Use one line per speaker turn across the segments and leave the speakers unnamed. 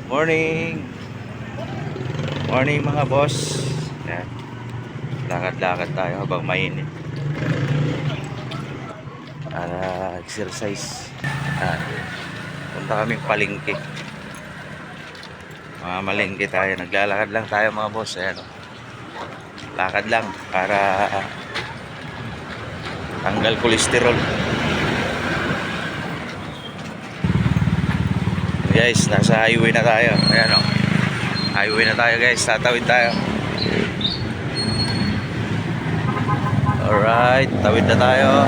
Morning! Morning mga boss. Yan. Lakad-lakad tayo habang mainit. Exercise. Yan. Punta kaming palengke. Mga malengke tayo. Naglalakad lang tayo mga boss. Ayan. Lakad lang para tanggal kolesterol. Guys, nasa highway na tayo. Ayan o. Highway na tayo guys. Tatawid tayo. Alright. Tawid na tayo.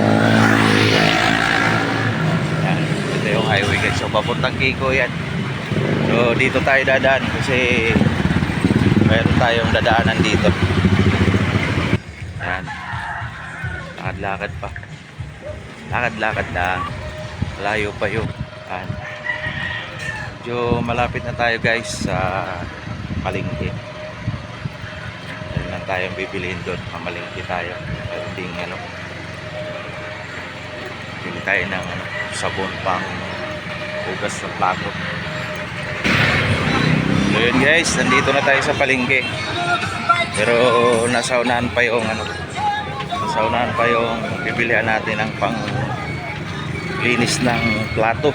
Ayan. Ito yung highway guys. So papuntang Kiko yan. So dito tayo dadaan kasi mayroon tayong dadaanan dito. Ayan. Lakad-lakad pa. Lakad-lakad lang. Layo pa yun. Ayan. Medyo malapit na tayo guys sa palengke. Meron lang tayong bibilihin doon. Mamalengke tayo. Meron ding bili tayo ng sabon pang hugas ng plato. So yun guys, nandito na tayo sa palengke. Pero nasaunahan pa yung nasaunahan pa yung bibilihan natin ng pang linis ng plato.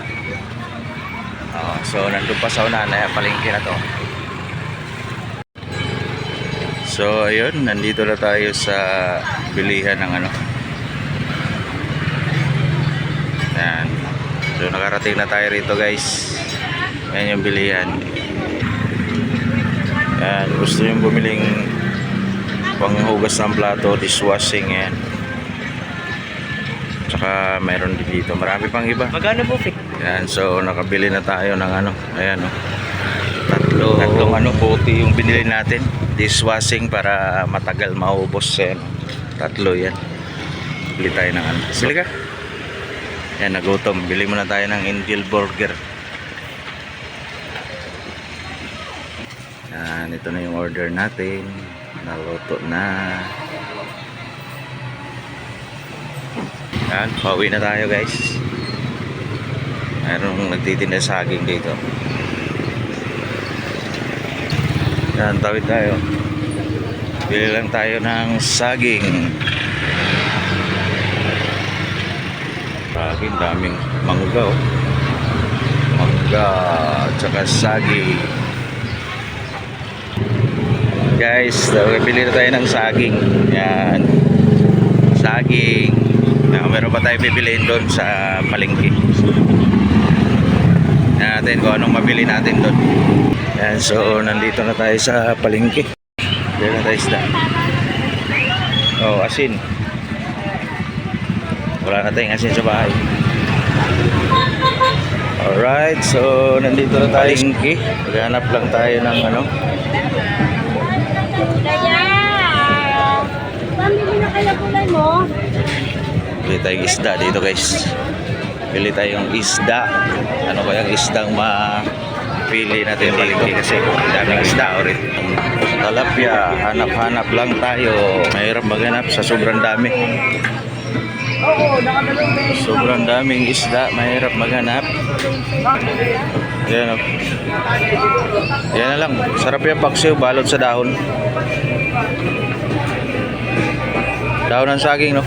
So nandun pa sa unahan na palengke na to. So ayun, nandito na tayo sa bilihan ng yan. So nakarating na tayo rito guys. Yan yung bilihan. Yan, gusto nyo bumiling panghugas ng plato, dishwashing yan. Tsaka mayroon din dito, marami pang iba.
Magkano po, Fik?
Yan, so nakabili na tayo ng ayan tatlong puti yung binili natin, dishwashing para matagal maubos yan. Tatlo yan. Bili tayo ng bili ka? Yan, nagutom. Bili muna tayo ng Angel Burger. Yan, ito na yung order natin. Naluto na. Yan, pauwi na tayo guys. Mayroong nagtitinda saging dito. Yan, tawid tayo. Bili lang tayo ng saging. Saging, daming mangga oh. Mangga at saka saging. Guys, bili na tayo ng saging. Yan, saging. Meron pa tayo bibiliin doon sa palengke. Natin kung anong mabili natin doon. Yan, so nandito na tayo sa palengke. Bili na tayo isda. Oh, asin. Wala na tayong asin sa bahay. Alright, so nandito na tayo sa palengke. Maghanap lang tayo ng
Pamili na kaya kulay mo?
Bili tayong isda dito guys. Bili tayong isda. Ano ba yung isdang mapili natin dito? Kasi daming isda ulit. Talapia, hanap-hanap lang tayo. Mahirap maghanap sa sobrang dami.
Oo, nakadalong beses.
Sobrang daming isda, mahirap maghanap. Yan o. Yan na lang. Sarap yung paksiw, balot sa dahon. Dahon ng saging, no?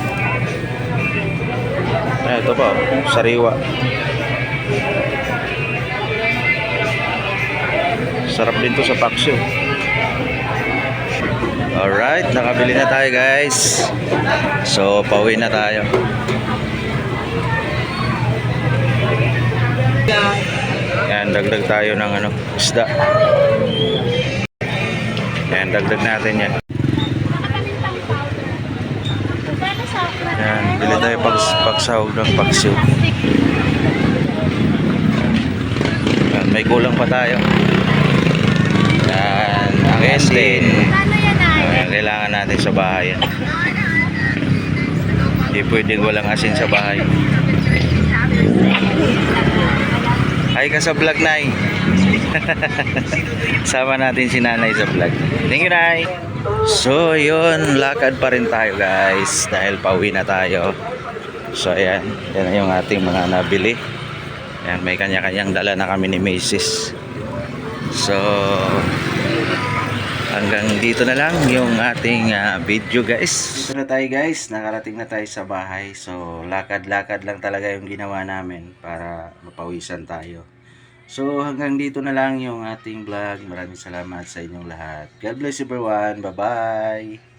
Ito pa, sariwa. Sarap din to sa paksiw. Alright, nakabili na tayo guys. So, pauwi na tayo. Yan, dagdag tayo ng isda. Yan, dagdag natin yan. Yan, bili tayo pagsahog ng paksiw. Yan, may kulang pa tayo. Yan, ang asin. Yan, kailangan natin sa bahay yan. Hindi pwedeng walang asin sa bahay. Hi ka sa vlog, Nay. Sama natin si Nanay sa vlog. Thank you, Nay. So yun, lakad pa rin tayo guys dahil pauwi na tayo. So ayan, yan yung ating mga nabili. Ayan, may kanya-kanyang dala na kami ni Macy's. So, hanggang dito na lang yung ating video guys. Dito na tayo guys, nakarating na tayo sa bahay. So, lakad-lakad lang talaga yung ginawa namin para mapawisan tayo. So, hanggang dito na lang yung ating vlog. Maraming salamat sa inyong lahat. God bless everyone. Bye-bye.